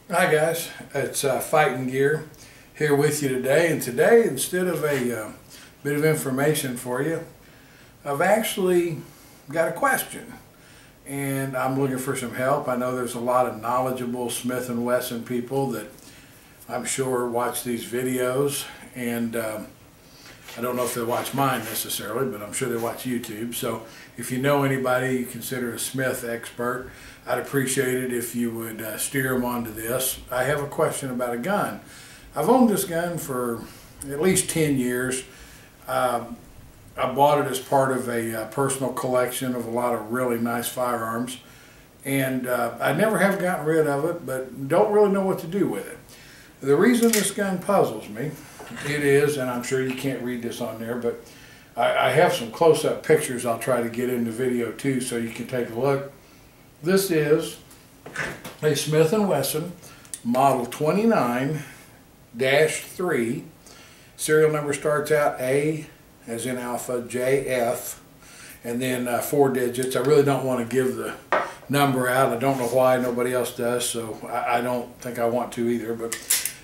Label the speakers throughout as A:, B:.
A: Hi guys, it's FightNGear here with you today, and today instead of a bit of information for you, I've actually got a question and I'm looking for some help. I know there's a lot of knowledgeable Smith & Wesson people that I'm sure watch these videos, and I don't know if they watch mine necessarily, but I'm sure they watch YouTube. So if you know anybody you consider a Smith expert, I'd appreciate it if you would steer them onto this. I have a question about a gun. I've owned this gun for at least 10 years. I bought it as part of a personal collection of a lot of really nice firearms, and I never have gotten rid of it, but don't really know what to do with it. The reason this gun puzzles me, it is, and I'm sure you can't read this on there, but I have some close-up pictures I'll try to get in the video too so you can take a look. This is a Smith & Wesson Model 29-3. Serial number starts out A as in Alpha, JF, and then 4 digits. I really don't want to give the number out. I don't know why, nobody else does, so I don't think I want to either. But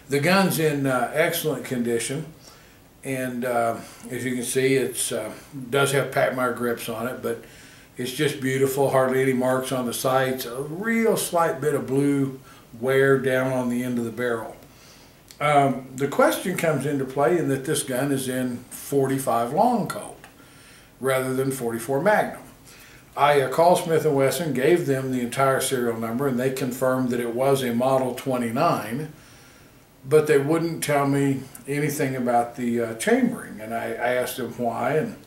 A: the gun's in excellent condition, and as you can see, it does have Pacmire grips on it, but it's just beautiful. Hardly any marks on the sights. A real slight bit of blue wear down on the end of the barrel. The question comes into play in that this gun is in 45 long Colt rather than 44 Magnum. I called Smith & Wesson, gave them the entire serial number, and they confirmed that it was a Model 29, but they wouldn't tell me anything about the chambering. And I asked them why, and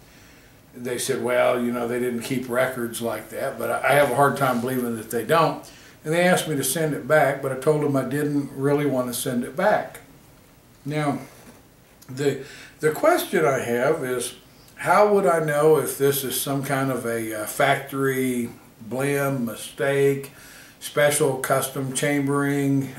A: they said, well, you know, they didn't keep records like that, but I have a hard time believing that they don't. And they asked me to send it back, but I told them I didn't really want to send it back. Now, the question I have is, how would I know if this is some kind of a factory blend, mistake, special custom chambering,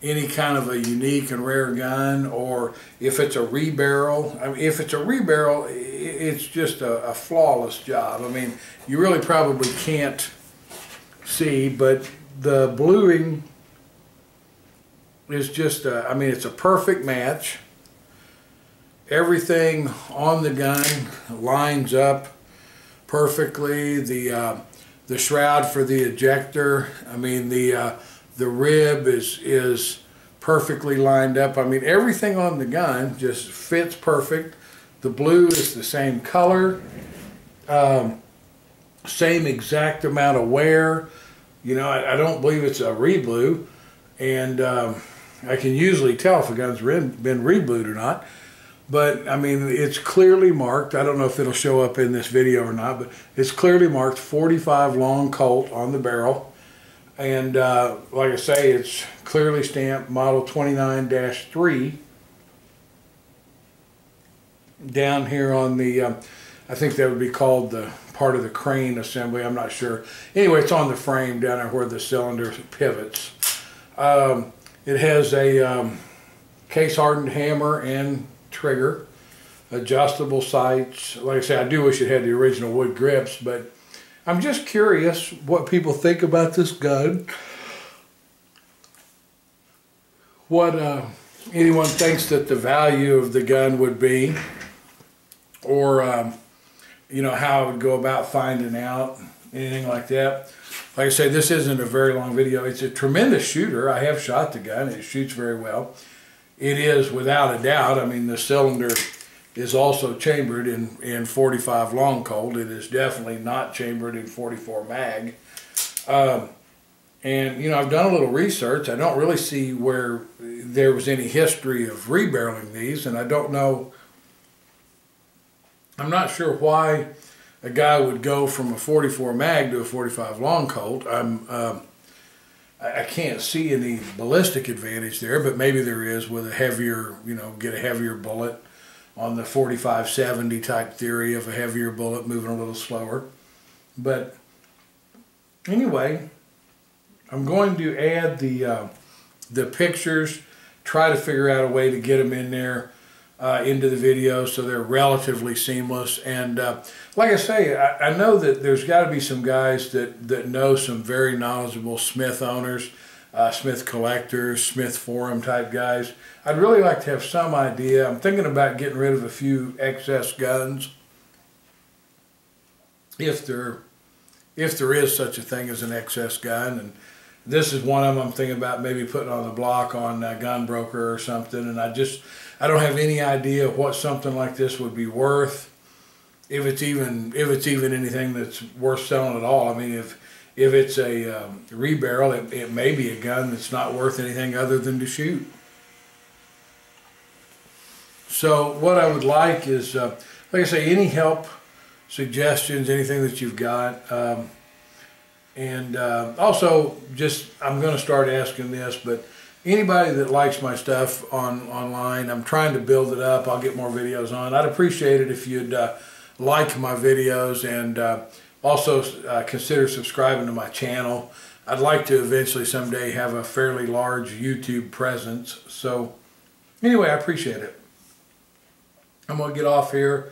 A: any kind of a unique and rare gun, or if it's a rebarrel? I mean, if it's a rebarrel, it's just a flawless job. I mean, you really probably can't see, but the bluing is just, I mean, it's a perfect match. Everything on the gun lines up perfectly. The shroud for the ejector, I mean, the rib is perfectly lined up. I mean, everything on the gun just fits perfect. The blue is the same color, same exact amount of wear. You know, I don't believe it's a reblue, and I can usually tell if a gun's been reblued or not. But I mean, it's clearly marked. I don't know if it'll show up in this video or not, but it's clearly marked 45 long Colt on the barrel. And like I say, it's clearly stamped Model 29-3 down here on the, I think that would be called the part of the crane assembly, I'm not sure. Anyway, it's on the frame down there where the cylinder pivots. It has a case hardened hammer and trigger, adjustable sights. Like I say, I do wish it had the original wood grips, but I'm just curious what people think about this gun. What anyone thinks that the value of the gun would be, or you know, how I would go about finding out, anything like that. Like I say, this isn't a very long video. It's a tremendous shooter. I have shot the gun. It shoots very well. It is, without a doubt, I mean, the cylinder is also chambered in 45 long Colt. It is definitely not chambered in 44 mag. And, you know, I've done a little research. I don't really see where there was any history of rebarreling these, and I don't know, I'm not sure why a guy would go from a 44 mag to a 45 long Colt. I can't see any ballistic advantage there, but maybe there is with a heavier, you know, get a heavier bullet on the 45-70 type theory of a heavier bullet moving a little slower. But anyway, I'm going to add the pictures, try to figure out a way to get them in there into the video so they're relatively seamless. And like I say, I know that there's got to be some guys that know some very knowledgeable Smith owners. Smith collectors, Smith forum type guys. I'd really like to have some idea. I'm thinking about getting rid of a few excess guns, if there is such a thing as an excess gun. And this is one of them I'm thinking about maybe putting on the block on Gun Broker or something. And I don't have any idea what something like this would be worth, if it's even anything that's worth selling at all. I mean, if it's a rebarrel, it may be a gun that's not worth anything other than to shoot. So what I would like is, like I say, any help, suggestions, anything that you've got. And also, I'm going to start asking this, but anybody that likes my stuff online, I'm trying to build it up. I'll get more videos on. I'd appreciate it if you'd like my videos, and also consider subscribing to my channel. I'd like to eventually someday have a fairly large YouTube presence. So anyway, I appreciate it. I'm going to get off here.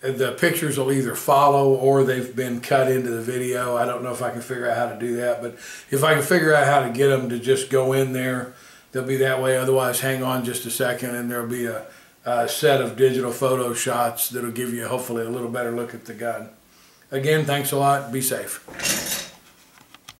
A: The pictures will either follow or they've been cut into the video. I don't know if I can figure out how to do that, but if I can figure out how to get them to just go in there, they'll be that way. Otherwise, hang on just a second and there'll be a set of digital photo shots that'll give you hopefully a little better look at the gun. Again, thanks a lot. Be safe.